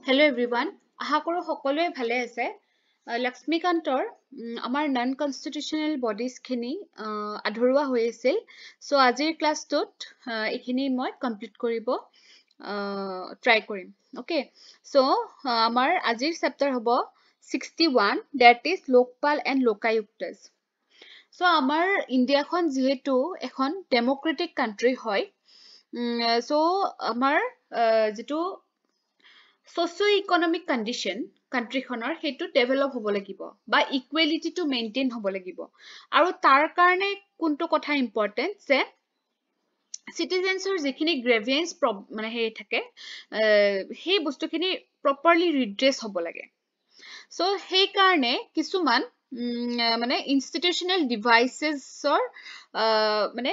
Hello everyone. আশা কৰো সকলোৱে ভালে আছে। লক্ষ্মীকান্তৰ আমাৰ নন কনষ্টিটিউচনেল বডিজ খিনি আধৰুৱা হৈ আছিল। সো আজিৰ ক্লাছটোত এইখিনি মই কমপ্লিট কৰিব ট্ৰাই কৰিম। ওকে, সো আমাৰ আজিৰ চেপ্টাৰ হ'ব 61, that is Lokpal and Lokayuktas. So আমাৰ ইণ্ডিয়াখন যিহেতু এখন ডেমক্ৰেটিক কাণ্ট্ৰি হয়, সো আমাৰ যিটো socio-economic condition কাণ্ট্ৰিখনৰ সেইটো ডেভেলপ হ'ব লাগিব বা ইকুৱেলিটিটো মেইনটেইন হ'ব লাগিব। আৰু তাৰ কাৰণে কোনটো কথা ইম্পৰ্টেণ্ট যে চিটিজেন্সৰ যিখিনি গ্ৰেভিয়েন্স মানে হেৰি থাকে সেই বস্তুখিনি প্ৰপাৰলি ৰিড্ৰেছ হ'ব লাগে। সো সেইকাৰণে কিছুমান মানে ইনষ্টিটিউচনেল ডিভাইচেছৰ মানে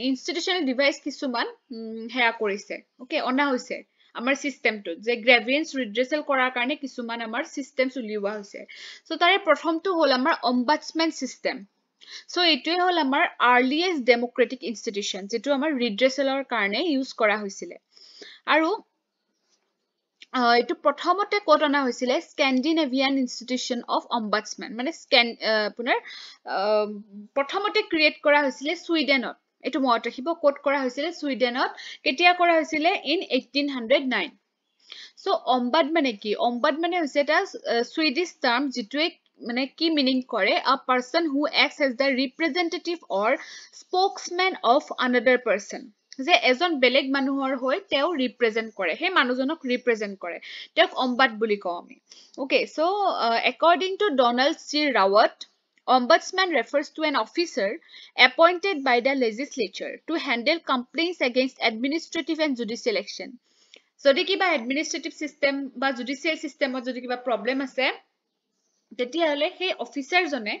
ইনষ্টিটিউচনেল ডিভাইচ কিছুমান হেয়া কৰিছে, ওকে, অনা হৈছে আমাৰ চিষ্টেমটো যে গ্ৰেভিয়েন্স ৰিড্ৰেচেল কৰাৰ কাৰণে কিছুমান আমাৰ চিষ্টেমছ উলিওৱা হৈছে। সো তাৰে প্ৰথমটো হ'ল আমাৰ অম্বাডসমেন চিষ্টেম। সো এইটোৱে হ'ল আমাৰ আৰ্লিয়েষ্ট ডেমক্ৰেটিক ইনষ্টিটিউচন যিটো আমাৰ ৰিড্ৰেচেলৰ কাৰণে ইউজ কৰা হৈছিলে। আৰু এইটো প্ৰথমতে ক'ত অনা হৈছিলে স্কেন্ডিনেভিয়ান ইনষ্টিটিউচন অফ অম্বাডসমেন, মানে আপোনাৰ প্ৰথমতে ক্ৰিয়েট কৰা হৈছিলে ছুইডেনত। এইটো মনত ৰাখিব, ক'ত কৰা হৈছিলে ছুইডেনত। কেতিয়া কৰা হৈছিলে ইন 1809। সো অম্বাদ মানে কি? অম্বাদ মানে হৈছে এটা ছুইডিছ টাৰ্ম যিটোৱে মানে কি মিনিং কৰে a person who acts as the representative or spokesmen of another person, যে এজন বেলেগ মানুহৰ হৈ তেওঁ ৰিপ্ৰেজেন্ট কৰে, সেই মানুহজনক ৰিপ্ৰেজেন্ট কৰে, তেওঁক অম্বাদ বুলি কওঁ আমি। Okay, so according to Donald C Rawat, Ombudsman refers to an officer appointed by the legislature to handle complaints against administrative and judicial action. যদি কিবা এডমিনিষ্ট্ৰেটিভ চিষ্টেম বা জুডিচিয়েল চিষ্টেমত যদি কিবা প্ৰব্লেম আছে তেতিয়াহ'লে সেই অফিচাৰজনে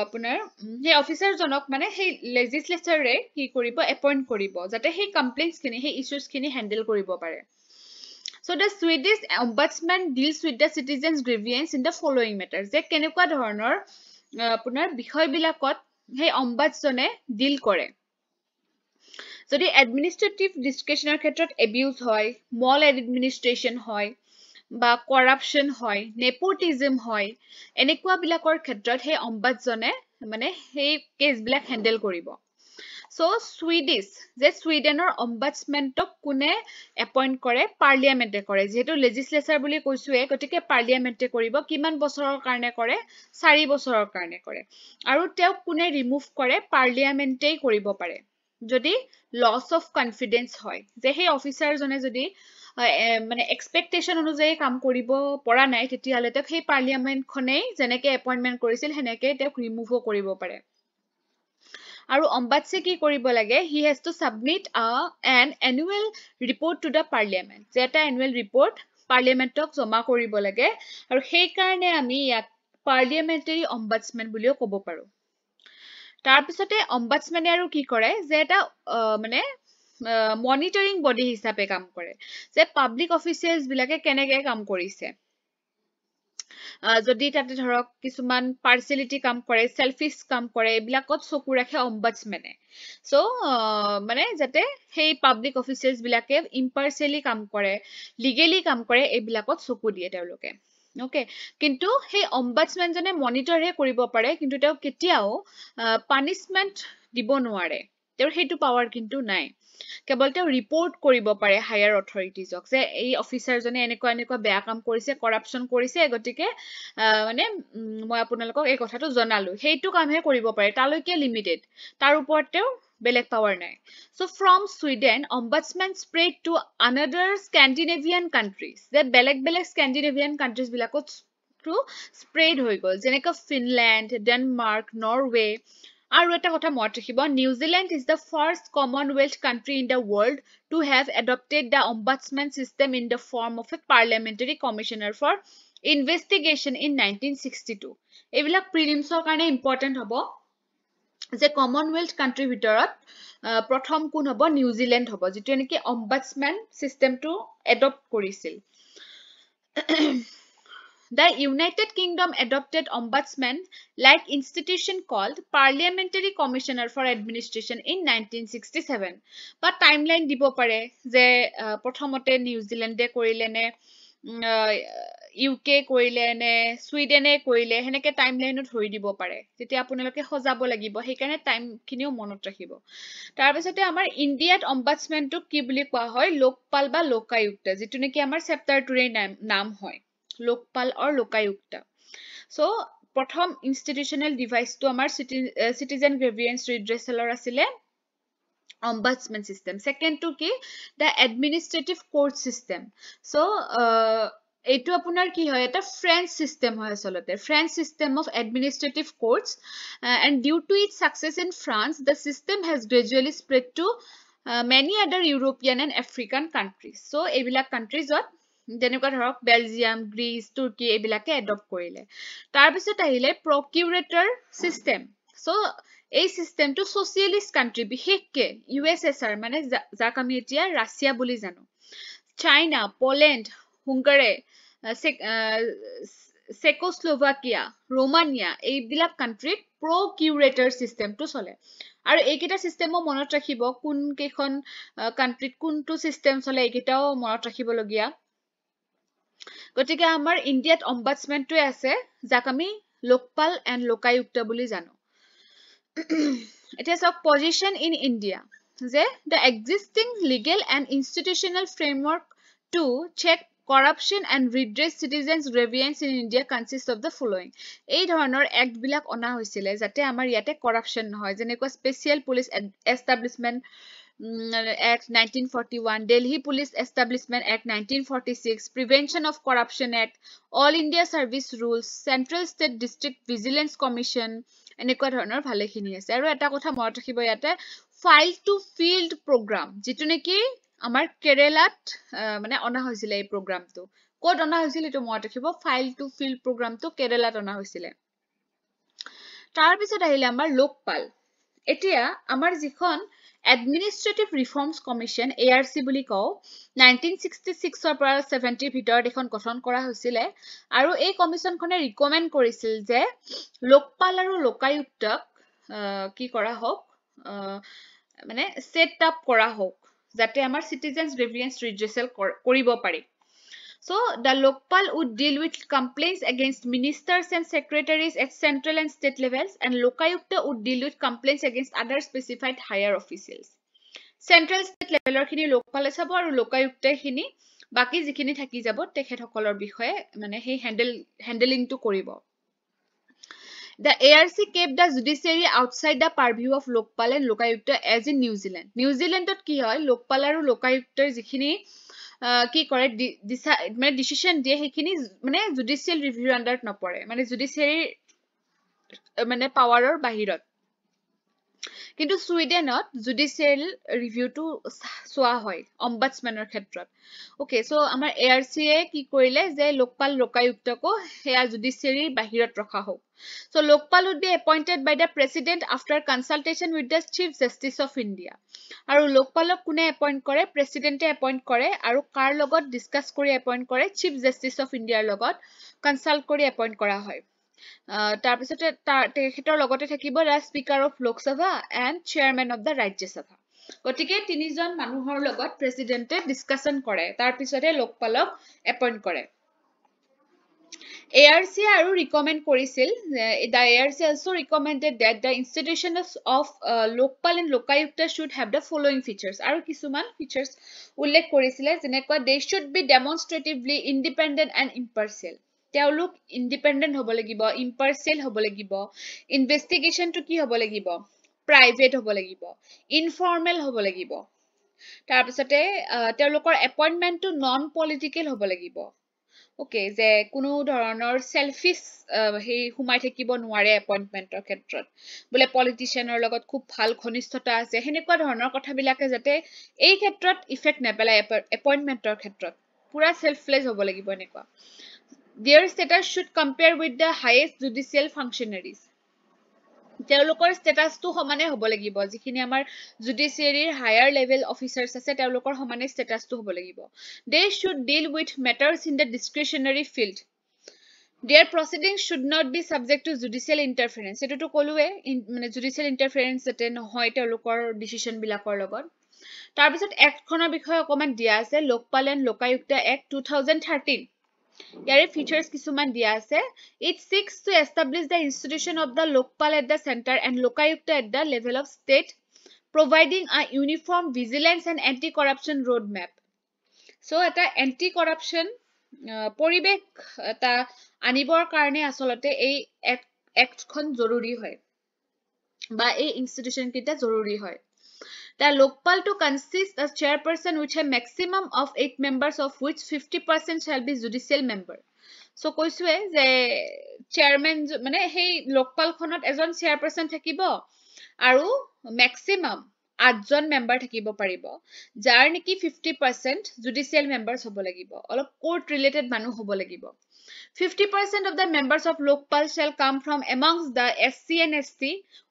আপোনাৰ সেই অফিচাৰজনক মানে সেই লেজিসলেচাৰে কি কৰিব এপইণ্ট কৰিব যাতে সেই কমপ্লেইন্টছখিনি সেই ইছ্যুজখিনি হেণ্ডেল কৰিব পাৰে। So the Swedish Ombudsman deals with the citizens' grievance in the following matters. যে কেনেকুৱা ধৰণৰ আপোনাৰ বিষয়বিলাকত সেই অম্বাডজনে ডিল কৰে। যদি এডমিনিষ্ট্ৰেটিভ ডিছকাশ্যনৰ ক্ষেত্ৰত এবিউজ হয়, মল এডমিনিষ্ট্ৰেশ্যন হয় বা কৰাপশ্যন হয়, নেপোটিজম হয়, এনেকুৱাবিলাকৰ ক্ষেত্ৰত সেই অম্বাডজনে মানে সেই কেছবিলাক হেণ্ডেল কৰিব। সো ছুইডিছ যে ছুইডেনৰ অম্বাডসমেনটক কোনে এপইণ্ট কৰে? পাৰ্লিয়ামেণ্টে কৰে। যিহেতু লেজিসলেচাৰ বুলি কৈছোৱে, গতিকে পাৰ্লিয়ামেণ্টে কৰিব। কিমান বছৰৰ কাৰণে কৰে? 4 বছৰৰ কাৰণে কৰে। আৰু তেওঁক কোনে ৰিমুভ কৰে? পাৰ্লিয়ামেণ্টেই কৰিব পাৰে যদি লছ অফ কনফিডেন্স হয়, যে সেই অফিচাৰজনে যদি মানে এক্সপেক্টেশ্যন অনুযায়ী কাম কৰিব পৰা নাই, তেতিয়াহ'লে তেওঁক সেই পাৰ্লিয়ামেণ্টখনেই যেনেকে এপইণ্টমেণ্ট কৰিছিল সেনেকে তেওঁক ৰিমুভো কৰিব পাৰে। আৰু অম্বাডছে কি কৰিব লাগে? He has to submit an annual report to the parliament, যে এটা এনুৱেল ৰিপৰ্ট পাৰ্লিয়ামেণ্টক জমা কৰিব লাগে। আৰু সেইকাৰণে আমি ইয়াক পাৰ্লিয়ামেণ্টাৰী অম্বাডসমেন বুলিও ক'ব পাৰোঁ। তাৰপিছতে অম্বাডসমেনে আৰু কি কৰে? যে এটা মানে মনিটৰিং বডি হিচাপে কাম কৰে, যে পাব্লিক অফিচিয়েলছ বিলাকে কেনেকে কাম কৰিছে। যদি তাতে ধৰক কিছুমান পাৰ্চিয়েলিটি কাম কৰে, সেলফিছ কাম কৰে, এইবিলাকত চকু ৰাখে অম্বাডসমেনে। সো মানে যাতে সেই পাব্লিক অফিচিয়েলছ বিলাকে ইম্পাৰ্চিয়েলি কাম কৰে, লিগেলি কাম কৰে, এইবিলাকত চকু দিয়ে তেওঁলোকে। ওকে, কিন্তু সেই অম্বাডসমেনজনে মনিটৰহে কৰিব পাৰে, কিন্তু তেওঁ কেতিয়াও পানিচমেণ্ট দিব নোৱাৰে, তেওঁৰ সেইটো পাৱাৰ কিন্তু নাই। কেৱল তেওঁ ৰিপৰ্ট কৰিব পাৰে হায়াৰ অথৰিটিজক যে এই অফিচাৰজনে এনেকুৱা এনেকুৱা বেয়া কাম কৰিছে, কৰাপশ্যন কৰিছে, গতিকে মানে মই আপোনালোকক এই কথাটো জনালো, সেইটো কামহে কৰিব পাৰে, তালৈকে লিমিটেড, তাৰ ওপৰত তেওঁ বেলেগ পাৱাৰ নাই। So from Sweden, Ombudsman spread to another Scandinavian countries, যে বেলেগ বেলেগ স্কেন্ডিনেভিয়ান কাণ্ট্ৰিজ বিলাকত স্প্ৰেড হৈ গ'ল, যেনেকৈ ফিনলেণ্ড, ডেনমাৰ্ক, নৰৱে। আৰু এটা কথা মনত ৰাখিব, New Zealand is the first Commonwealth country in the world to have adopted the ombudsman system in the form of a parliamentary commissioner for investigation in 1962. এইবিলাক প্ৰিলিমছৰ কাৰণে ইম্পৰ্টেণ্ট হ'ব, যে কমনৱেলথ কাণ্ট্ৰিৰ ভিতৰত প্ৰথম কোন হ'ব? নিউজিলেণ্ড হ'ব, যিটো নেকি অম্বাডসমেন চিষ্টেমটো এডপ্ট কৰিছিল। The United Kingdom adopted ombudsman-like institution called Parliamentary Commissioner for Administration in 1967. But timeline দিব পাৰে যে প্ৰথমতে নিউজিলেণ্ডে কৰিলে নে ইউকে কৰিলে নে সুইডেনে কৰিলে হেনেকে টাইমলাইনত ধৰি দিব পাৰে যেতিয়া আপোনালোকে সজাব লাগিব সেইকাৰণে টাইমখিনিও মনত ৰাখিব তাৰপিছতে আমাৰ ইণ্ডিয়াত অম্বাডসমেনটোক কি বুলি কোৱা হয় লোকপাল বা লোকায়ুক্ত যেটো নেকি আমাৰ চেপ্টাৰ 2 নাম হয় লোকপাল or লোকায়ুক্ত so প্ৰথম ইনষ্টিটিউচনেল ডিভাইসটো আমাৰ সিটিজেন গ্ৰেভিয়েন্স ৰিড্ৰেছালৰ আছিলে ombudsman system second to ki the administrative court system so etu apunar ki hoy eta french system hoy asolote french system of administrative courts and due to its success in france the system has gradually spread to many other european and african countries so ebila countries যেনেকুৱা ধৰক Belgium Greece তুৰ্কী এবিলাকে adopt কৰিলে তাৰ পিছত আহিলে প্ৰকিউৰেটৰ system so এই সিস্টেমটো socialist country বিশেষকে ইউএসএসআৰ মানে যাক আমি এতিয়া ৰাশিয়া বুলি জানো চাইনা পোল্যান্ড হুঙ্গাৰী চেকোস্লোভাকিয়া ৰোমানিয়া এইবিলাক কান্ট্ৰিত প্ৰকিউৰেটৰ সিস্টেমটো চলে আৰু এইকেইটা সিস্টেমও মনত ৰাখিব কোন কেখন কান্ট্ৰিত কোনটো সিস্টেম চলে এইকেইটাও মনত ৰাখিবলগীয়া গতিকে আমাৰ ইণ্ডিয়াত অম্বাডসমেনটো আছে যাক আমি লোকপাল এণ্ড লোকায়ুক্ত বুলি জানো It is a position in India যে the existing legal and institutional framework to check corruption and redress citizens grievance in India consists of the following এই ধৰণৰ এক্ট বিলাক অনা হৈছিল যাতে আমাৰ ইয়াতে corruption নহয় যেনেকৈ special police establishment Act 1941 Delhi Police Establishment Act 1946 Prevention of Corruption Act All India Service Rules Central State District Vigilance Commission এনেকুৱা ধৰণৰ ভালেখিনি আছে আৰু এটা কথা মনত ৰাখিব ইয়াতে ফাইল টু ফিল্ড প্ৰগ্ৰাম যেটো নেকি আমাৰ কেৰালাত মানে অনা হৈছিল এই প্ৰগ্ৰামটো কোড অনা হৈছিল এটো মনত ৰাখিব ফাইল টু ফিল্ড প্ৰগ্ৰামটো কেৰালাত অনা হৈছিল তাৰ পিছত আহিলে আমাৰ লোকপাল এতিয়া আমাৰ যিখন Administrative Reforms Commission ARC বুলি কও 1966 ৰ পৰা 70 ভিতৰত এখন গঠন কৰা হৈছিল আৰু এই কমিশনখনে ৰিকমেন্ড কৰিছিল যে লোকপাল আৰু লোকায়ুক্তক কি কৰা হোক মানে সেট আপ কৰা হোক যাতে আমাৰ সিটিজেনস গ্ৰিভিয়েন্স ৰিড্ৰেছাল কৰিব পাৰি So, the Lokpal would deal with complaints against ministers and secretaries at central and state levels, and Lokayukta would deal with complaints against other specified higher officials. Central state level khini Lokpal sabo aru Lokayukta khini baki jikhini thaki jabo tekhethokolor bishoye mane hei handling to koribo. The ARC kept the judiciary outside the purview of Lokpal and Lokayukta as in New Zealand. New Zealand ki hoy Lokpal aru Lokayukta jikhini কি কৰে মানে decision দিয়ে হেখিনি মানে judicial review আন্ডাৰত নপৰে মানে জুডিশিয়াৰি মানে পাৱাৰৰ বাহিৰত কিন্তু সুইডেনত জুডিশিয়াল ৰিভিউটো সোৱা হয় অম্বাডসমেনৰ ক্ষেত্ৰত ওকে সো আমাৰ এআৰসি এ কি কৰিলে যে লোকপাল লোকায়ুক্তকো হেয়া জুডিশিয়াৰি বাহিৰত ৰখা হোক so Lokpal would be appointed by the president after consultation with the chief justice of India আৰু লোকপালক কোনে এপইন্ট কৰে প্ৰেসিডেন্টে এপইন্ট কৰে আৰু কাৰ লগত ডিসকাস কৰি এপইন্ট কৰে চিফ জাস্টিস অফ ইণ্ডিয়াৰ লগত কনসাল্ট কৰি এপইন্ট কৰা হয় তাৰ পিছতে তেখেতৰ লগতে থাকিব the speaker of Lok Sabha and chairman of the Rajya Sabha গতিকে তিনিজন মানুহৰ লগত প্ৰেসিডেন্টে ডিসকাশন কৰে তাৰ পিছতে লোকপালক এপইন্ট কৰে ARC aru recommend korisil the ARC also recommended that the institutions of Lokpal and Lokayukta should have the following features aru kisuman features ullekh korisile jenekwa they should be demonstratively independent and impartial teoluk independent hobo lagibo impartial hobo lagibo investigation to ki hobo lagibo private hobo lagibo informal hobo lagibo tar pisote teolukor appointment to non political hobo lagibo okay যে কোনো ধৰণৰ shellfish হে হুমাই থাকিব নোৱাৰে এপইন্টমেন্টৰ ক্ষেত্ৰত বলে পলিটিশিয়ানৰ লগত খুব ভাল ঘনিষ্ঠতা আছে হেনেকুৱা ধৰণৰ কথাবিলাকে যাতে এই ক্ষেত্ৰত ইফেক্ট নেপেলাই এপইন্টমেন্টৰ ক্ষেত্ৰত পুৰা সেলফলেস হ'ব লাগিব এনেকুৱা their status should compare with the highest judicial functionaries তেওঁলোকৰ স্ট্যাটাসটো সমানে হ'ব লাগিব যিখিনি আমাৰ জুডিশিয়াৰিৰ হায়াৰ লেভেল অফিচাৰ্স আছে তেওঁলোকৰ সমানে স্ট্যাটাসটো হ'ব লাগিব they should deal with matters in the discretionary field Their proceedings should not be subject to judicial interference. Eto to koluwe mane judicial interference jate nohoy telokor decision bilakor logot. Tar pisot act khonor bikhoye okoman dia ase Lokpal and Lokayukta Act 2013. Yare features kisuman dia ase. It seeks to establish the institution of the Lokpal at the center and Lokayukta at the level of state, providing a uniform vigilance and anti-corruption roadmap. So eta anti-corruption পৰিবেশ এটা আনিবৰ কাৰণে আসলতে এই act খন জৰুৰী হয় বা এই ইনষ্টিটিউচন কিটা জৰুৰী হয় The Lokpal to consist a chairperson which a maximum of 8 members of which 50% shall be judicial member. So কৈছোৱে যে chairman মানে সেই Lokpal খনত এজন chairperson থাকিব আৰু maximum 8 জন member থাকিব পাৰিব যাৰ নেকি 50% judicial members হ'ব লাগিব অলপ court related মানুহ হ'ব লাগিব 50% of the members of Lokpal shall come from amongst the SC and ST,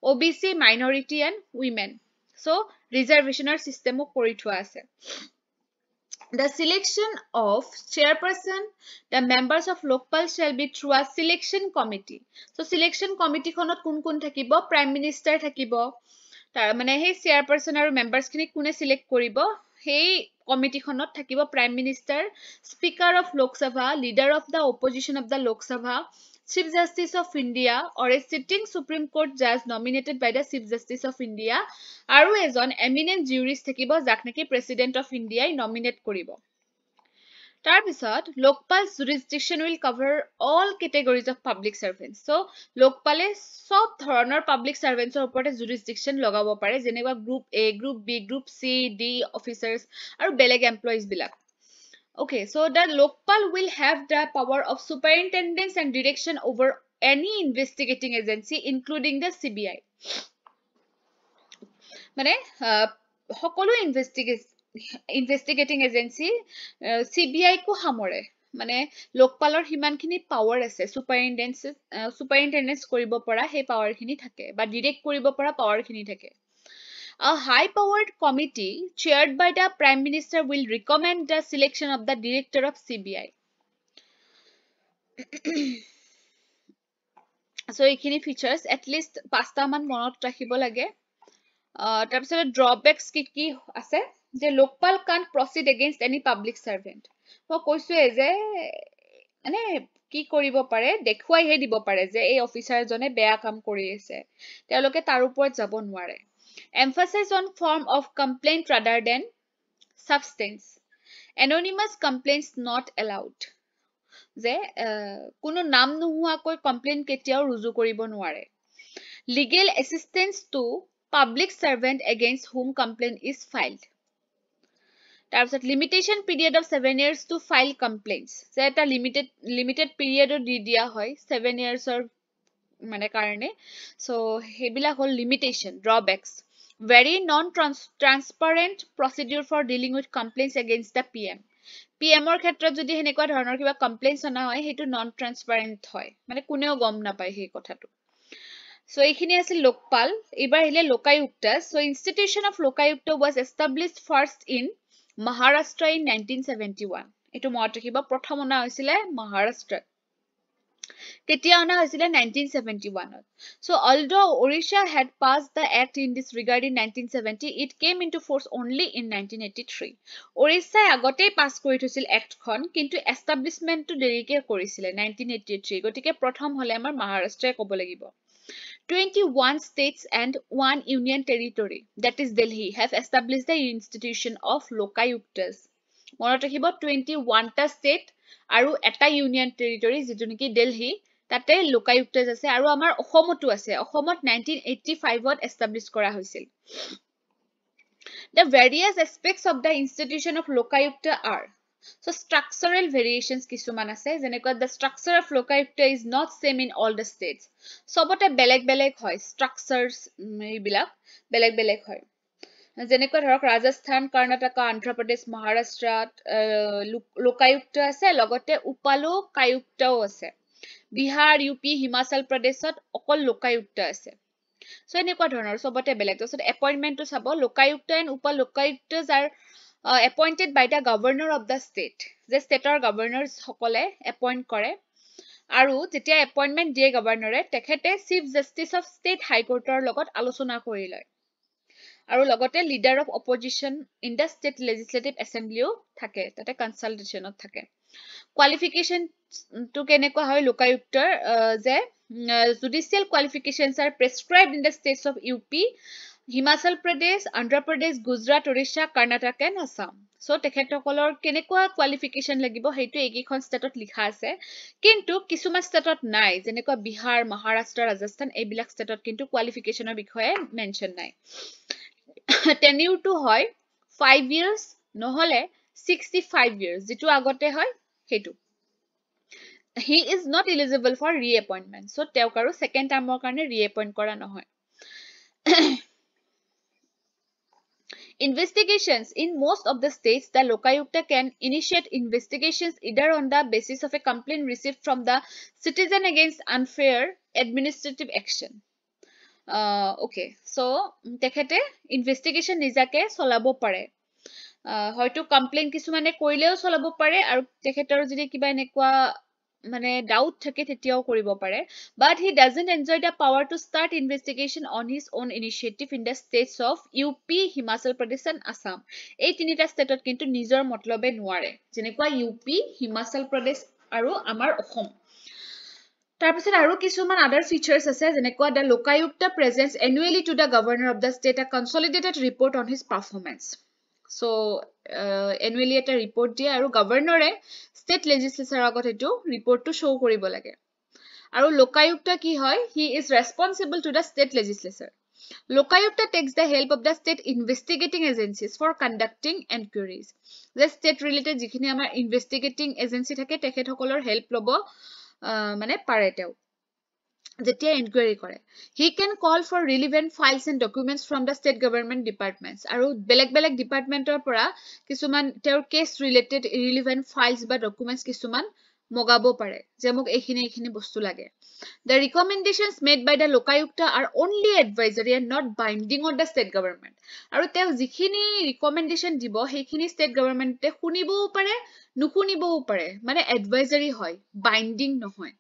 OBC, minority and women. So reservation system kori thua ase. The selection of chairperson, the members of Lokpal shall be through a selection committee. So selection committee khonot kun kun thakibo, prime minister thakibo. Tar mane he chairperson aru members khini kune select koribo. Hey committee khonot thakibo prime minister, speaker of Lok Sabha, leader of the opposition of the Lok Sabha, Chief Justice of India or a sitting Supreme Court judge nominated by the Chief Justice of India aru ejon eminent jurist thakibo jak neki President of India nominate koribo. Tar pisot Lokpal's jurisdiction will cover all categories of public servants. So Lokpale sob dhoroner public servants or uporte jurisdiction logabo pare jeneba group A, group B, group C, D officers aru beleg employees bilak. Okay, so the Lokpal will have the power of superintendence and direction over any investigating agency, including the CBI. Mane, hokolo investigating agency, CBI ko hamore. Mane, Lokpalor himan khini power ase, superintendence koribo para he power khini thake, but direct koribo para power khini thake. A high-powered committee chaired by the Prime Minister will recommend the selection of the director of CBI. So, ekhini features at least 5 man monot rakhibo lage. Tar pisot drawbacks ki ase je Lokpal can't proceed against any public servant. Mo koisu e je ane ki koribo pare dekhuai he dibo pare je ei officer jone beya kam kori ase. Teloke tar upor jabo nware. Emphasis on form of complaint rather than substance. Anonymous complaints not allowed. Je kuno naam nohua koi complaint ketiao ruju koribo nware. Legal assistance to public servant against whom complaint is filed. Tarpsot limitation period of 7 years to file complaints. Je eta limited period di dia hoy 7 years or mane karone. So hebila hol limitation drawbacks. Very non-transparent procedure for dealing with complaints against the PM. PM or khetrot jodi henekwa dhoroner kiba complaints ana hoy hetu non-transparent hoy. Mane kuneo gom napai he kotha to. So ekhini asil Lokpal, ebar hile Lokayukta. So institution of Lokayukta was established first in Maharashtra in 1971. Etu mot rakhiba prothom ona hoisile Maharashtra. Ketia ona hoisile 1971. So although Odisha had passed the act in this regard in 1970, it came into force only in 1983. Odisha agote pass kori thosil act khon kintu establishment to derike korisile 1983. Gotike prothom hole amar Maharashtra kobo lagibo. 21 states and 1 union territory, that is Delhi, have established the institution of Lokayuktas. Monot rakhibo 21 ta state aru eta union territory jitu niki Delhi tate Lokayuktas ase aru amar Ahomotu ase. Ahomot 1985 ot establish kora hoisil. The various aspects of the institution of Lokayukta are so structural variations kisuman ase jenekwa the structure of Lokayukta is not same in all the states. Sobote beleg hoy structures ebilak beleg hoy. Jenekwa dhorok Rajasthan, Karnataka, Andhra Pradesh, Maharashtra Lokayukta ase logote Upalo Kayukta ase. Bihar, UP, Himachal Pradeshot okol Lokayukta ase. So enekwa dhoroner sobote beleg. So appointment to sabo Lokayukta and Upalokayuktas are appointed by the governor of the state. The state or governors hokole appoint kore আৰু যেতিয়া appointment দিয়ে গভৰ্ণৰে তেখেতে chief justice of state high কোৰ্টৰ লগত আলোচনা কৰি লয় আৰু লগতে leader of opposition in the state legislative এছেম্বলিও থাকে তাতে কনসালটেশনত থাকে কোৱালিফিকেশন to কেনেকুৱা হয় লোকায়ুক্তৰ যে judicial qualifications are prescribed in the states of UP Himachal Pradesh Andhra Pradesh Gujarat Orissa Karnataka and Assam so তেখেতসকলৰ কেনেকুৱা qualification লাগিব হেইটো এইকেইখন ষ্টেটত লিখা আছে কিন্তু কিছুমান ষ্টেটত নাই যেনেকুৱা বিহাৰ মহাৰাষ্ট্ৰ ৰাজস্থান এইবিলাক ষ্টেটত কিন্তু qualificationৰ বিষয়ে মেনশন নাই tenure to হয় 5 years নহলে 65 years যেটো আগতে হয় হেইটো he is not eligible for reappointment so তেওঁক আৰু second termৰ কাৰণে reappoint কৰা নহয় investigations in most of the states the lokayukta can initiate investigations either on the basis of a complaint received from the citizen against unfair administrative action okay so তেখেতে investigation নিজাকে চলাব পাৰে হয়তো complain কিছুমানে কৰিলেও চলাব পাৰে আৰু তেখেতৰ যদি কিবা এনেকুৱা মানে ডাউট থাকে তেতিয়াও কৰিব পাৰে but he doesn't enjoy the power to start investigation on his own initiative in the states of UP Himachal Pradesh and Assam এই তিনিটা ষ্টেটত কিন্তু নিজৰ মতলবে নোৱাৰে যেনেকুৱা UP Himachal Pradesh আৰু আমাৰ অসম তাৰপিছত আৰু কিছুমান other features আছে যেনেকুৱা the lokayukta presents annually to the governor of the state a consolidated report on his performance so annually এটা report দিয়ে আৰু গভৰ্ণৰে state legislature আগত এটো report টো show কৰিব লাগে আৰু লোকায়ুক্ত কি হয় he is responsible to the state legislature Lokayukta takes the help of the state investigating agencies for conducting inquiries the state related যিখিনি আমাৰ investigating agency থাকে তেখেতসকলৰ help লব মানে পাৰে তেওঁ যেতিয়া inquiry কৰে he can call for relevant files and documents from the state government departments আৰু বেলেগ বেলেগ ডিপাৰ্টমেন্টৰ পৰা কিছুমান তেওঁৰ কেস related relevant files বা documents কিছুমান মগাব পাৰে যে মোক এইখিনি বস্তু লাগে the recommendations made by the lokayukta are only advisory and not binding on the state government আৰু তেওঁ যিখিনি recommendation দিব সেইখিনি state government শুনিবও পাৰে নুশুনিবও পাৰে মানে advisory হয় binding নহয়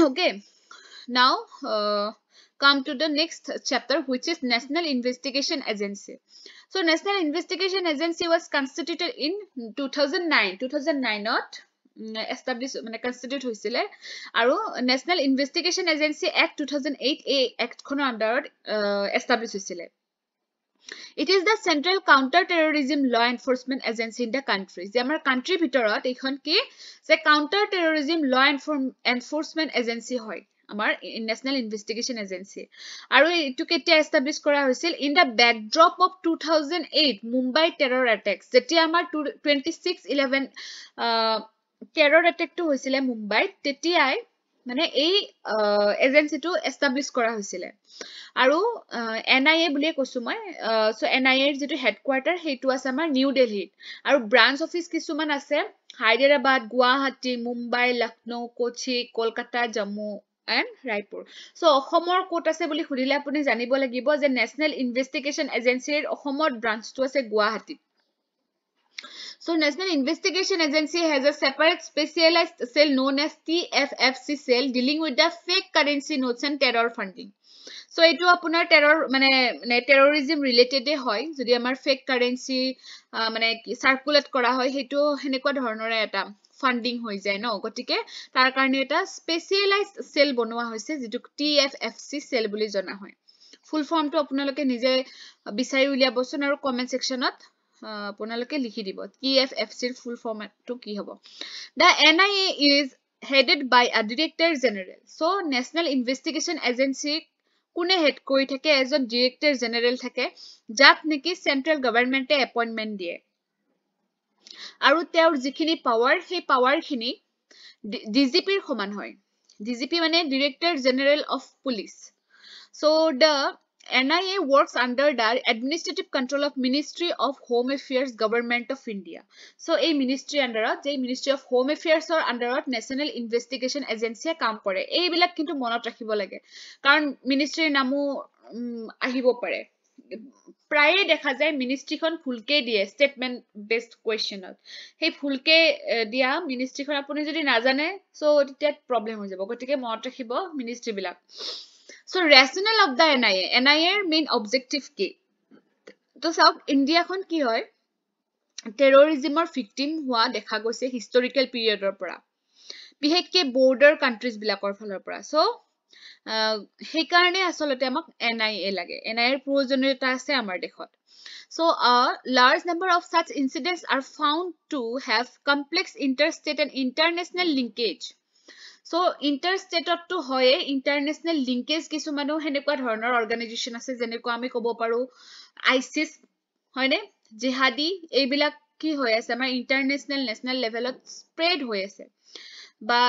okay now come to the next chapter which is National Investigation Agency so National Investigation Agency was constituted in 2009 not established মানে constitute হৈছিলে আৰু National Investigation Agency Act 2008 এই act খনৰ আন্ডাৰত established হৈছিলে It is the central counter-terrorism law enforcement agency in the country. যে আমাৰ country ভিতৰত এইখন কি যে counter-terrorism law enforcement agency হয় আমাৰ National Investigation Agency আৰু এইটো কেতিয়া establish কৰা হৈছিল in the backdrop of 2008 Mumbai terror attacks যেতিয়া আমাৰ 26/11 terror attack টো হৈছিলে মুম্বাইত তেতিয়াই মানে এই এজেন্সিটো establish কৰা হৈছিলে আৰু NIA বুলি কৈছো মই সো NIA ৰ যেটো হেডকোৱাৰ্টাৰ হেটো আছে আমাৰ নিউ দিল্লীত আৰু ব্ৰাঞ্চ অফিস কিছুমান আছে Hyderabad Guwahati Mumbai Lucknow Kochi Kolkata Jammu and Raipur so অসমৰ কোট আছে বুলি খুদিলে আপুনি জানিব লাগিব যে National Investigation Agency ৰ অসমত ব্ৰাঞ্চটো আছে Guwahati So National Investigation Agency has a separate specialized cell known as TFFC cell dealing with the fake currency notes and terror funding. So etu apunar terror mane terrorism related hoy jodi amar fake currency mane circulate kora hoy hetu henekwa dhornore eta funding hoi jay no gotike tar karone eta specialized cell bonwa hoise jitu TFFC cell boli jana hoy full form to apunaloke nije bisari uliabosun aru comment section ot আপোনালোকে লিখি দিব TFFC ৰ full format টো কি হ'ব The NIA is headed by a director general so National Investigation Agency কোনে head কৰি থাকে এজন director general থাকে যাক নেকি central government এ appointment দিয়ে আৰু তেওঁৰ যিখিনি পাৱাৰ সেই পাৱাৰ খিনি DGP ৰ সমান হয় DGP মানে Director General of Police so the NIA works under the administrative control of Ministry of Home Affairs Government of India. So, a ministry under the Ministry of Home Affairs or under National Investigation Agency কাম কৰে এই বিলাক কিন্তু মনত ৰাখিব লাগে কাৰণ ministry নামো আহিব পাৰে প্ৰায়ে দেখা যায় মিনিষ্ট্ৰীখন ফুলকে দিয়ে ষ্টেটমেন্ট বেসড কোৱেশ্চনত সেই ফুলকে দিয়া মিনিষ্ট্ৰীখন আপুনি যদি নাজানে সো তেতিয়া প্ৰবলেম হৈ যাব গতিকে মনত ৰাখিব মিনিষ্ট্ৰী বিলাক সো ৰেশনেল অফ দা NIA এৰ মেইন অবজেক্টিভ কি তো চাওক ইণ্ডিয়াখন কি হয় টেৰৰিজমৰ ভিকটিম হোৱা দেখা গৈছে হিষ্টৰিকেল পিৰিয়ডৰ পৰা বিশেষকে বৰ্ডাৰ কান্ট্ৰিজ বিলাকৰ ফালৰ পৰা সো সেইকাৰণে আসলতে আমাক NIA লাগে NIA এৰ প্ৰয়োজনীয়তা আছে আমাৰ দেশত so a large number of such incidents are found to have complex interstate and international linkage so interstate to hoye international linkage কিছুমানো হেনেকুৱা ধৰণৰ অৰ্গানাইজেচন আছে যেনেকুৱা আমি ক'ব পাৰো ISIS হয়নে জিহাদি এইবিলাক কি হৈ আছে আমাৰ ইন্টাৰনেশনাল নেশনাল লেভেলত স্প্ৰেড হৈ আছে বা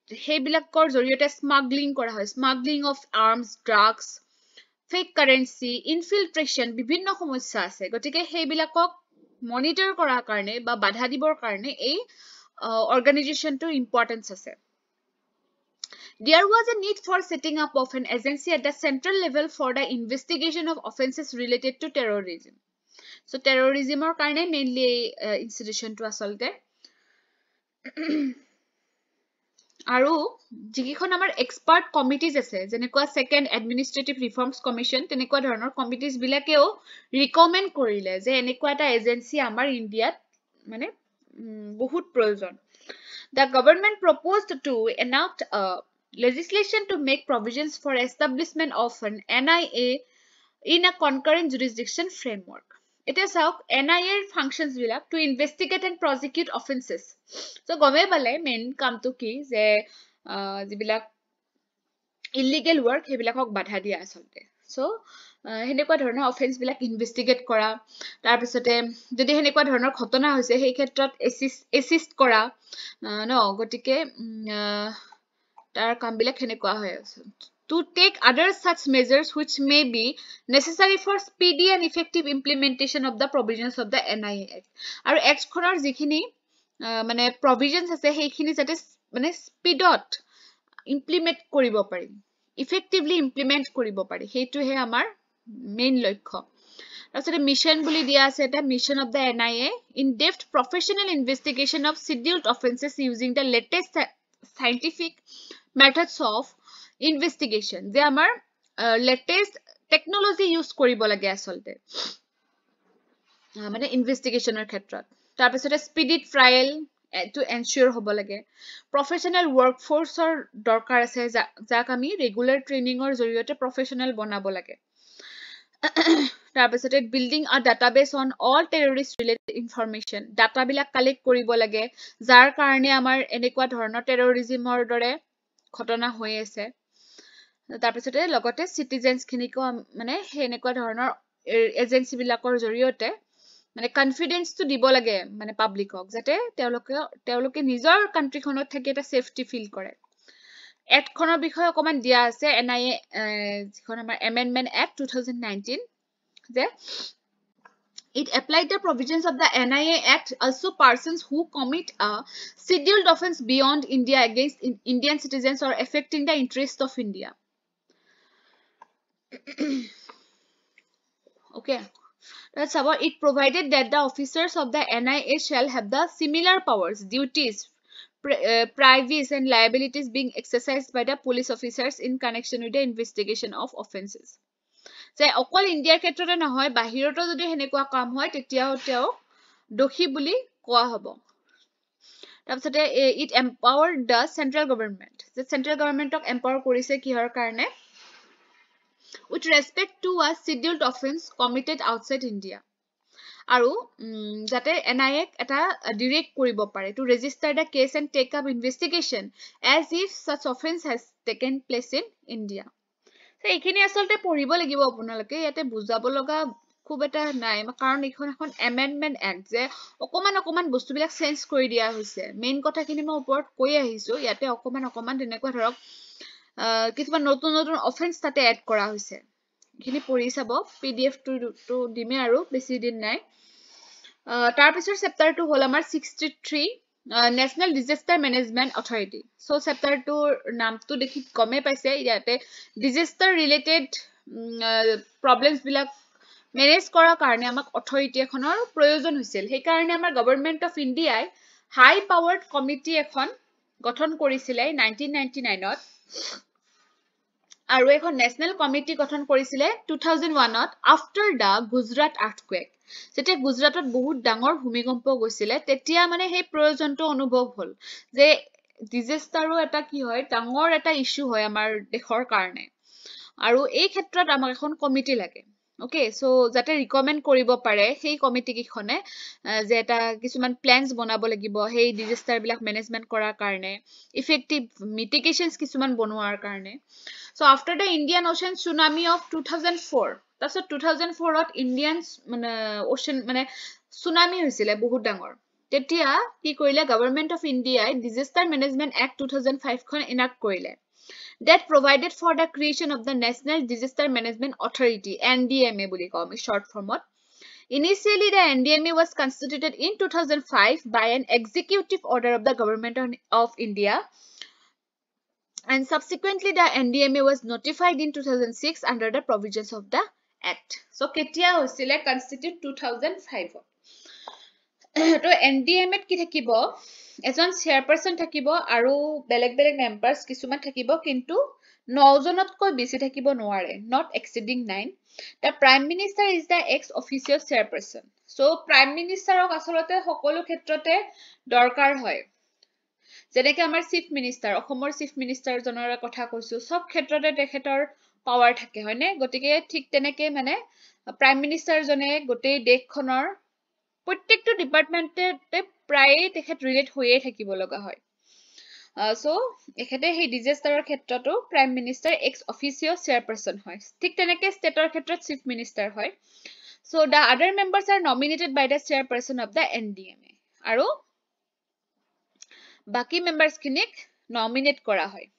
সেইবিলাকৰ জৰিয়তে স্মাগলিং কৰা হয় smuggling of arms drugs fake currency infiltration বিভিন্ন সমস্যা আছে গতিকে সেইবিলাকক মনিটৰ কৰাৰ কাৰণে বা বাধা দিবৰ কাৰণে এই অৰ্গানাইজেচনটো ইম্পৰ্টেন্স আছে There was a need for setting up of an agency at the central level for the investigation of offenses related to terrorism. So terrorism or karne mainly institution to asalte. Aru jigikhon amar expert committees ase jenekwa second administrative reforms commission tenekwa dhoroner committees bilakeo recommend korile je enekwa eta agency amar India mane bahut proyojon the government proposed to enact a legislation to make provisions for establishment of an NIA in a concurrent jurisdiction framework. It is how NIA functions bilak to investigate and prosecute offenses. So gome bale main kam to ki je jibilak illegal work hebilakok badha dia asolte. So হেনেকুৱা ধৰণৰ offence বিলাক investigate কৰা তাৰ পিছতে যদি হেনেকুৱা ধৰণৰ ঘটনা হৈছে সেই ক্ষেত্ৰত এসিস্ট কৰা ন গটিকে তাৰ কাম বিলাক হেনেকুৱা হয় to take other such measures which may be necessary for speedy and effective implementation of the provisions of the NIA Act আৰু Act খনৰ যিখিনি মানে provisions আছে সেইখিনি যাতে মানে স্পিডত ইমপ্লিমেন্ট কৰিব পাৰি effectively implement কৰিব পাৰি হেতু হে আমাৰ মেইন লক্ষ্য তাৰপিছতে মিশন বুলি দিয়া আছে এটা mission of the NIA in depth professional investigation of scheduled offenses using the latest scientific methods of investigation যে আমাৰ latest technology use কৰিব লাগে আসলতে মানে ইনভেস্টিগেশনৰ ক্ষেত্ৰত তাৰ পিছতে speedy trial to ensure হ'ব লাগে professional workforce or দৰকাৰ আছে যাক আমি regular training or জৰিয়তে professional বনাব লাগে তাৰ পিছতে building a database on all terrorist related information data বিলাক collect কৰিব লাগে যাৰ কাৰণে আমাৰ এনেকুৱা ধৰণৰ terrorismৰ দৰে ঘটনা হৈ আছে তাৰ পিছতে লগতে citizens খিনিকো মানে হেনেকুৱা ধৰণৰ এজেন্সি বিলাকৰ জৰিয়তে মানে কনফিডেন্স টু দিব লাগে মানে পাবলিকক যাতে তেওঁলোকে নিজৰ কান্ট্ৰি খনত থাকি এটা সেফটি ফিল কৰে এক্ট খনৰ বিষয়ে অকমান দিয়া আছে NIA যিখন আমাৰ Amendment Act 2019 যে It applied the provisions of the NIA Act also persons who commit a scheduled offense beyond India against Indian citizens or affecting the interests of India. Okay. That's about it provided that the officers of the NIA shall have the similar powers, duties, privies and liabilities being exercised by the police officers in connection with the investigation of offenses. যে অকল ইণ্ডিয়াৰ ক্ষেত্ৰতে নহয় বাহিৰতো যদি হেনেকুৱা কাম হয় তেতিয়াও তেও দোষী বুলি কোৱা হ'ব তাৰপিছতে it empowered the central government যে central governmentক empower কৰিছে কিহৰ কাৰণে with respect to a scheduled offense committed outside India আৰু যাতে NIA এটা direct কৰিব পাৰে to register the case and take up investigation as if such offense has taken place in India এইখিনি আসলতে পঢ়িব লাগিব আপোনালোকে ইয়াতে বুজাব লগা খুব এটা নাই কাৰণ এইখন এখন Amendment Act যে অকমান বস্তুবিলাক চেঞ্জ কৰি দিয়া হৈছে মেইন কথাখিনি মই ওপৰত কৈ আহিছো ইয়াতে অকমান তেনেকুৱা ধৰক কিছুমান নতুন অফেন্স তাতে এড কৰা হৈছে এইখিনি পঢ়ি চাব PDF টো দিমে আৰু বেছি দিন নাই তাৰ পিছৰ চেপ্টাৰটো হ'ল আমাৰ 63 National Disaster Management Authority. So chapter 2 নামটো দেখি গমে পাইছে ইয়াতে disaster related problems বিলাক মেনেজ কৰাৰ কাৰণে আমাক অথৰিটি এখনৰ প্ৰয়োজন হৈছিল সেই কাৰণে আমাৰ গভৰ্ণমেণ্ট অফ ইণ্ডিয়াই হাই পাৱাৰ্ড কমিটি এখন গঠন কৰিছিলে 1999 ত আৰু এখন নেশনেল কমিটি গঠন কৰিছিলে 2001 ত আফটাৰ দা গুজৰাট আৰ্থকুৱেক যেতিয়া গুজৰাটত বহুত ডাঙৰ ভূমিকম্প গৈছিলে তেতিয়া মানে সেই প্ৰয়োজনটো অনুভৱ হ'ল যে ডিজাস্টাৰো এটা কি হয় ডাঙৰ এটা ইস্যু হয় আমাৰ দেশৰ কাৰণে আৰু এই ক্ষেত্ৰত আমাক এখন কমিটি লাগে ওকে সো যাতে ৰিকমেন্ড কৰিব পাৰে সেই কমিটি কিখনে যে এটা কিছুমান প্ল্যানস বনাব লাগিব সেই ডিজাস্টাৰ বিলাক মেনেজমেন্ট কৰাৰ কাৰণে ইফেক্টিভ মিটিগেশনস কিছুমান বনোৱাৰ কাৰণে so after the Indian ocean tsunami of 2004 তাৰপিছত 2004 ত ইণ্ডিয়ান মানে ওশেন মানে সুনামি হৈছিলে বহুত ডাঙৰ তেতিয়া কি কৰিলে গভৰ্ণমেণ্ট অফ ইণ্ডিয়াই ডিজাস্টাৰ মেনেজমেন্ট এক্ট 2005 খন ইনাক্ট কৰিলে that provided for the creation of the National Disaster Management Authority NDMA বুলি কওঁ আমি short form to initially the NDMA was constituted in 2005 by an executive order of the government of India and subsequently the NDMA was notified in 2006 under the provisions of the act so ketia hoisile constitute 2005 to NDMA ত কি থাকিব এজন চেয়াৰপাৰসন থাকিব আৰু বেলেগ বেলেগ মেম্বাৰস কিছুমান থাকিব কিন্তু 9 জনতকৈ বেছি থাকিব নোৱাৰে not exceeding 9 the prime minister is the ex officio chairperson so prime ministerক আসলতে সকলো ক্ষেত্ৰতে দৰকাৰ হয় যেনেকৈ আমাৰ চিফ মিনিষ্টাৰ অসমৰ চিফ মিনিষ্টাৰ জনৰ কথা কৈছো সব ক্ষেত্ৰতে তেখেতৰ পাৱাৰ থাকে হয়নে গতিকে ঠিক তেনেকৈ মানে প্ৰাইম মিনিষ্টাৰ জনে গোটেই দেশখনৰ প্ৰত্যেকটো ডিপাৰ্টমেন্টে প্ৰায় তেখেত ৰিলেট হৈয়ে থাকিব লগা হয় সো এখেতে সেই ডিজাস্টাৰৰ ক্ষেত্ৰতো prime minister ex officio chairperson হয় ঠিক তেনেকৈ ষ্টেটৰ ক্ষেত্ৰত চিফ মিনিষ্টাৰ হয় so the other members are nominated by the chairperson of the NDMA আৰু বাকি মেম্বাৰ্স খিনিক নমিনেট কৰা হয়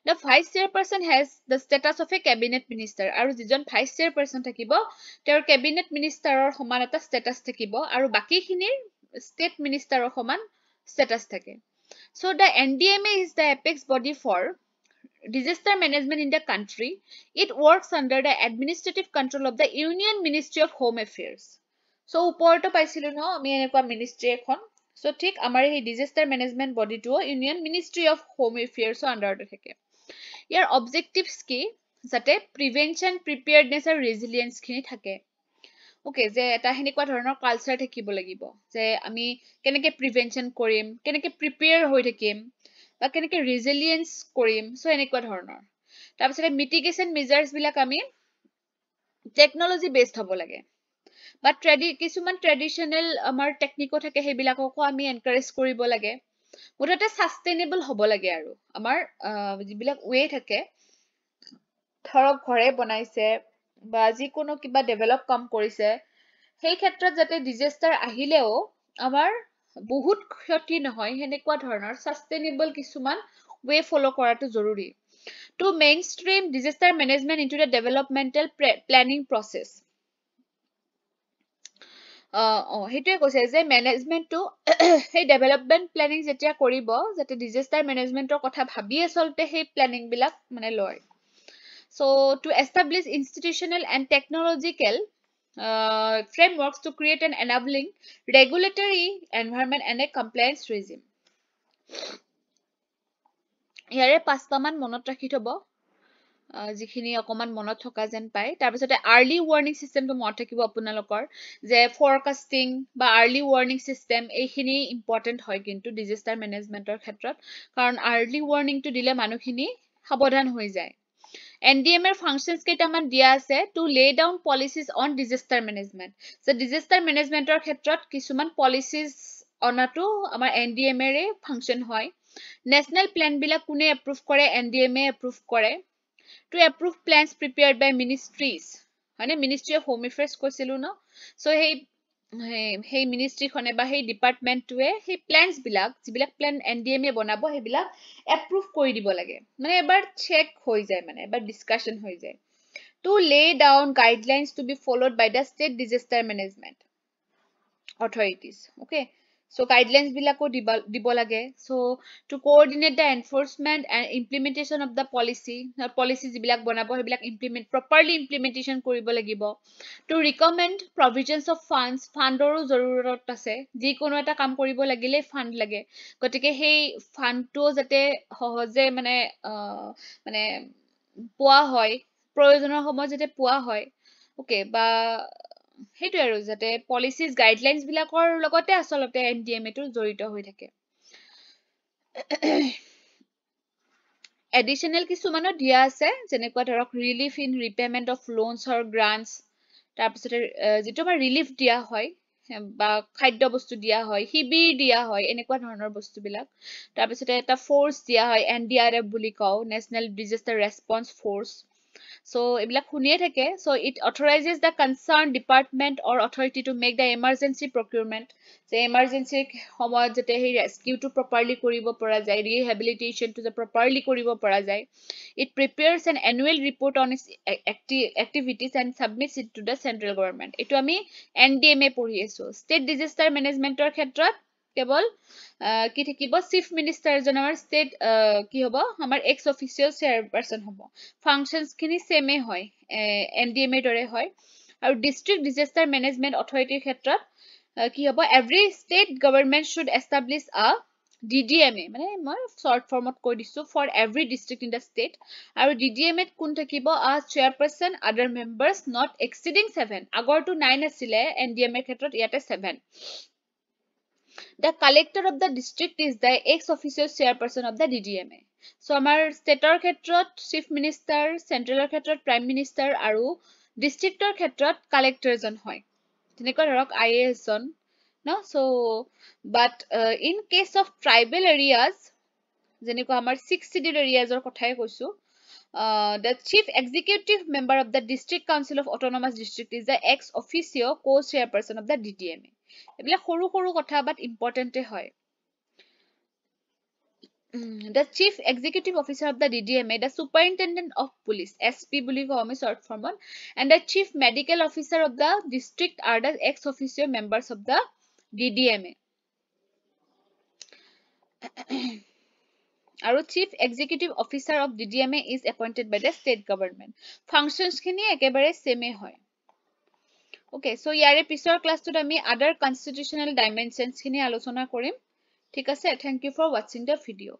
The vice chairperson has the status of a cabinet minister আৰু যিজন vice chairperson থাকিব তেওঁৰ cabinet ministerৰ সমান এটা status থাকিব আৰু বাকিখিনিৰ state ministerৰ সমান status থাকে so the NDMA is the apex body for disaster management in the country it works under the administrative control of the Union Ministry of Home Affairs so ওপৰটো পাইছিলো ন আমি এনেকুৱা ministry এখন so ঠিক আমাৰ এই disaster management body টো Union Ministry of Home Affairs আন্ডাৰতে থাকে ইয়াৰ objectives কি যাতে প্ৰিভেনশন প্ৰিপেয়াৰডনেস আৰু ৰেজিলিয়েন্স খিনি থাকে ওকে যে এটা হেনেকুৱা ধৰণৰ কালচাৰ থাকিব লাগিব যে আমি কেনেকৈ প্ৰিভেনশন কৰিম কেনেকৈ প্ৰিপেয়াৰ হৈ থাকিম বা কেনেকৈ ৰেজিলিয়েন্স কৰিম সো এনেকুৱা ধৰণৰ তাৰপিছত মিটিগেশন মেজাৰ্স বিলাক আমি টেকনলজি বেসড হ'ব লাগে বা কিছুমান ট্ৰেডিশনেল আমাৰ টেকনিকো থাকে সেইবিলাককো আমি এনকাৰেজ কৰিব লাগে মুঠতে সাস্টেইনেবল হ'ব লাগে আৰু আমাৰ যিবিলাক ওয়ে থাকে ধৰক ঘৰে বনাইছে বা যিকোনো কিবা ডেভেলপ কাম কৰিছে সেই ক্ষেত্ৰত যাতে ডিজাস্টাৰ আহিলেও আমাৰ বহুত ক্ষতি নহয় হেনেকুৱা ধৰণৰ সাস্টেইনেবল কিছুমান ওয়ে ফলো কৰাটো জৰুৰী to mainstream disaster management into the developmental planning process হেতুৱে কৈছে যে মেনেজমেন্টটো সেই ডেভেলপমেন্ট প্ল্যানিং যেতিয়া কৰিব যাতে ডিজাস্টাৰ মেনেজমেন্টৰ কথা ভাবি আসলতে সেই প্ল্যানিং বিলাক মানে লয় so to establish institutional and technological frameworks to create an enabling regulatory environment and a compliance regime ইয়াৰে পাঁচটা মান মনত ৰাখি থব যিখিনি অকমান মনত থকা যেন পায় তাৰপিছতে আৰ্লি ৱাৰ্নিং সিস্টেমটো মনত থাকিব আপোনালোকৰ যে ফৰকাস্টিং বা আৰ্লি ৱাৰ্নিং সিস্টেম এইখিনি ইম্পৰ্টেন্ট হয় কিন্তু ডিজাস্টাৰ মেনেজমেন্টৰ ক্ষেত্ৰত কাৰণ আৰ্লি ৱাৰ্নিংটো দিলে মানুহখিনি সাৱধান হৈ যায় NDMA functions কেইটামান দিয়া আছে to lay down policies on disaster management so disaster managementৰ ক্ষেত্ৰত কিছুমান policies অনাটো আমাৰ NDMA ৰে function হয় national plan বিলাক কোনে approve কৰে NDMA approve কৰে to approve plans prepared by ministries মানে Ministry of Home Affairs কৈছিলো ন so hey ministry খনে বা hey department টোৱে hey plans বিলাক যিবিলাক plan NDMA বনাব হেবিলাক approve কৰি দিব লাগে মানে এবাৰ চেক হৈ যায় মানে এবাৰ ডিসকাশন হৈ যায় to lay down guidelines to be followed by the state disaster management authorities okay So guidelines bilako dibo lage. So to coordinate the enforcement and implementation of the policies bilak banabo hebilak properly implementation koribo lagibo. To recommend provisions of funds, fundoru zarurat ase, ji kono eta kam koribo lagile fund lage, gotike hei fund to jate hohoje mane পোৱা হয়, প্ৰয়োজনৰ সময় যাতে পোৱা হয়, okay, বা সেইটোৱে আৰু যাতে পলিচিজ গাইডলাইনছ বিলাকৰ লগতে আচলতে এনডিএমএ টো জড়িত হৈ থাকে। এডিশনেল কিছুমানো দিয়া আছে, যেনেকুৱা ধৰক relief in repayment of loans or grants, তাৰপিছতে যিটো আমাৰ ৰিলিফ দিয়া হয় বা খাদ্য বস্তু দিয়া হয়, শিবিৰ দিয়া হয়, এনেকুৱা ধৰণৰ বস্তুবিলাক। তাৰপিছতে এটা ফ'ৰ্চ দিয়া হয়, NDRF বুলি কওঁ, national disaster response force. So এইবিলাক শুনিয়ে থাকে। So it authorizes the concerned department or authority to make the emergency procurement. So emergency সময়ত যাতে সেই rescue properly কৰিব পৰা যায়, rehabilitation to properly কৰিব পৰা যায়। It prepares an annual report on its activities and submits it to the central government. এইটো আমি NDMA পঢ়ি আছো। State disaster managementৰ ক্ষেত্ৰত কেৱল কি থাকিব, চিফ মিনিষ্টাৰ এজন আমাৰ ষ্টেট কি হ'ব, আমাৰ এক্স অফিচিয়েল চেয়াৰপাৰসন হ'ব। ফাংচনছ খিনি সেমে হয়, এনডিএমএ দৰে হয়। আৰু ডিষ্ট্ৰিক্ট ডিজাষ্টাৰ মেনেজমেণ্ট অথৰিটিৰ ক্ষেত্ৰত কি হ'ব, every state government should establish a DDMA, মানে মই শৰ্ট ফৰ্মত কৈ দিছো, for every district in the state. আৰু DDMA কোন থাকিব, আ চেয়াৰপাৰসন, আদাৰ মেম্বাৰ্ছ নট এক্সিডিং 7। আগৰটো 9 আছিলে, এনডিএমএৰ ক্ষেত্ৰত ইয়াতে 7। The collector of the district is the ex-officio chairperson of the DDMA. So আমাৰ ষ্টেটৰ ক্ষেত্ৰত চিফ মিনিষ্টাৰ, চেন্ট্ৰেলৰ ক্ষেত্ৰত প্ৰাইম মিনিষ্টাৰ, আৰু ডিষ্ট্ৰিক্টৰ ক্ষেত্ৰত কালেক্টৰজন হয়, যেনেকৈ ধৰক IAS John no. So but in case of tribal areas, যেনেকৈ আমাৰ 6 scheduled areasৰ কথাই কৈছো, the chief executive member of the district council of autonomous district is the ex officio co-chairperson of the DDMA. এইবিলাক সৰু সৰু কথা, বাট ইম্পৰ্টেণ্টে হয়। The chief executive officer of the DDMA, the superintendent of police, SP বুলি কওঁ আমি short form, and the chief medical officer of the district are the ex officio members of the DDMA. আৰু chief executive officer of DDMA is appointed by the state government. Functions খিনি একেবাৰে সেমে হয়। Okay, so ইয়াৰে পিছৰ ক্লাছটোত আমি other constitutional dimensions খিনি আলোচনা কৰিম। ঠিক আছে, thank you for watching the video.